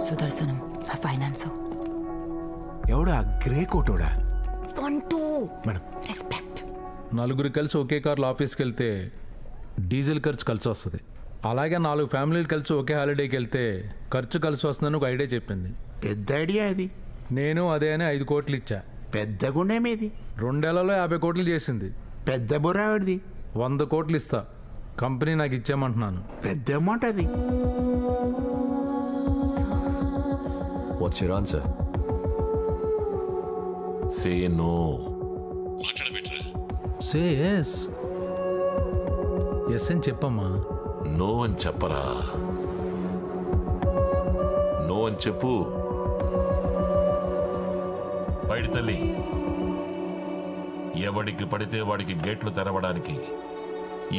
సుదర్శనం ఆ ఫైనాన్స్ ఎవడా grey కోటోడా? Madam respect. నలుగురు కలిసి ఒకే కార్లో ఆఫీస్కి వెళ్తే డీజిల్ ఖర్చు కలిసి వస్తుంది. అలాగే 4 ఫ్యామిలీలు కలిసి ఒకే హాలిడేకి వెళ్తే ఖర్చు కలిసి వస్తుందని ఒక ఐడియా చెప్పింది. పెద్ద ఐడియా అది. నేను అదే అని 5 కోట్లు ఇచ్చా. పెద్ద గుండె మీది. 2 ఏళ్లలో 50 కోట్లు చేసింది. పెద్ద బుర్రాడిది. 100 కోట్లు ఇస్తా, కంపెనీ నాకు ఇచ్చామంటున్నాను. పెద్ద అమౌంట్ అది. What's your answer? Say no. Say yes. Yes అని చెప్పమ్మా. నో అని చెప్పరా, నో అని చెప్పు. బయట తల్లి, ఎవడికి పడితే వాడికి గేట్లు తెరవడానికి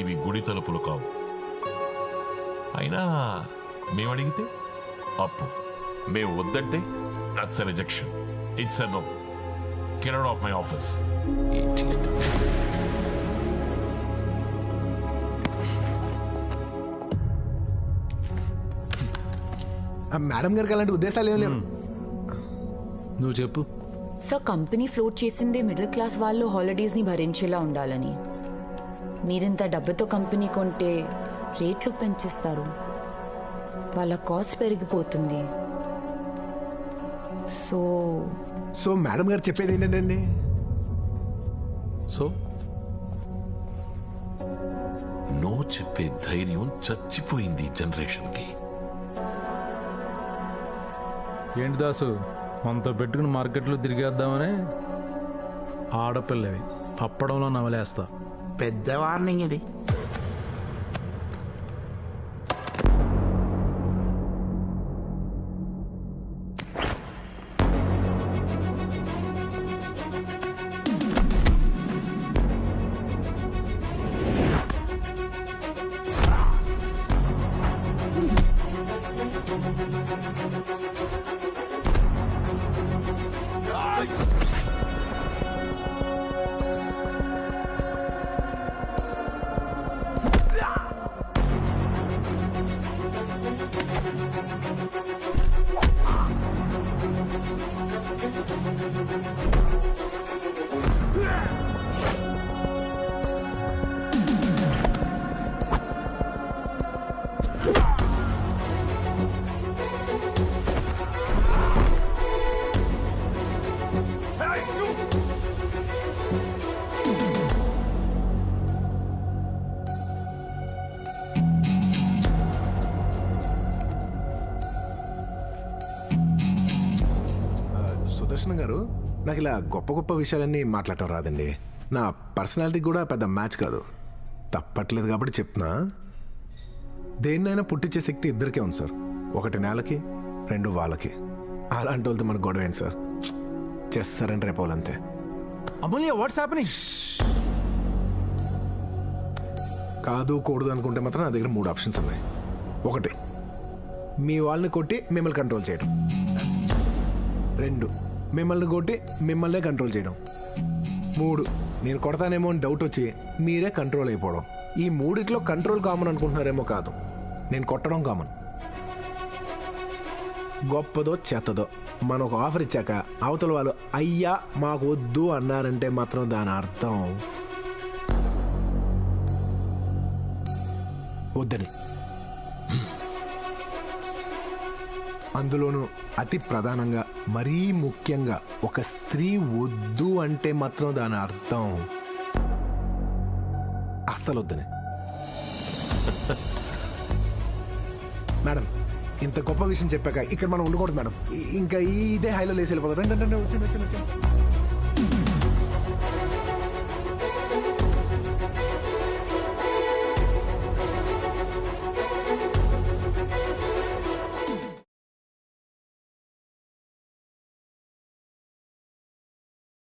ఇవి గుడి తలుపులు కావు. అయినా మేమడిగితే అప్పు, మేము వద్దంటే that's a rejection. It's a no. Get out of my office. Madam గారికి అలాంటి ఉద్దేశాలు ఏం లేవు. నువ్వు చెప్పు. సో కంపెనీ ఫ్లోట్ చేసిందే మిడిల్ క్లాస్ వాళ్ళు హాలిడేస్ని భరించేలా ఉండాలని. మీరింత డబ్బుతో కంపెనీ కొంటే రేట్లు పెంచేస్తారు, వాళ్ళ కాస్ట్ పెరిగిపోతుంది. సో మేడం గారు చెప్పేది ఏంటండి? సో నో చెప్పే ధైర్యం చచ్చిపోయింది జనరేషన్కి. ఏంటి దాసు, మనతో పెట్టుకుని మార్కెట్లో తిరిగేద్దామని? ఆడపిల్లవి పప్పడంలో నవలేస్తా. పెద్ద వార్నింగ్ ఇది. సుదర్శన్ గారు, నాకు ఇలా గొప్ప గొప్ప విషయాలన్నీ మాట్లాడటం రాదండి. నా పర్సనాలిటీ కూడా పెద్ద మ్యాచ్ కాదు. తప్పట్లేదు కాబట్టి చెప్తున్నా. దేన్నైనా పుట్టించే శక్తి ఇద్దరికే ఉంది సార్. 1 నేలకి, 2 వాళ్ళకి. అలాంటి వాళ్ళతో మనకు గొడవ ఏంటి సార్? చేస్తారంటే రేపోవాలంతే. అమూల్య, వాట్స్ హ్యాపెనింగ్? కాదు కూడదు అనుకుంటే మాత్రం నా దగ్గర 3 ఆప్షన్స్ ఉన్నాయి. 1, మీ వాళ్ళని కొట్టి మిమ్మల్ని కంట్రోల్ చేయడం. 2, మిమ్మల్ని కొట్టి మిమ్మల్నే కంట్రోల్ చేయడం. 3, నేను కొడతానేమో అని డౌట్ వచ్చి మీరే కంట్రోల్ అయిపోవడం. ఈ 3 కంట్రోల్ కామన్ అనుకుంటున్నారేమో. కాదు, నేను కొట్టడం కామన్. గొప్పదో చెత్తదో మనం ఒక ఆఫర్ ఇచ్చాక అవతల వాళ్ళు అయ్యా మాకు వద్దు అన్నారంటే మాత్రం దాని అర్థం వద్దని. అందులోనూ అతి ప్రధానంగా మరీ ముఖ్యంగా ఒక స్త్రీ వద్దు అంటే మాత్రం దాని అర్థం అస్సలు వద్దని. మేడం, ఇంత గొప్ప విషయం చెప్పాక ఇక్కడ మనం ఉండకూడదు మేడం. ఇంకా ఇదే హైలో లేసి వెళ్ళిపోతాం. రండి.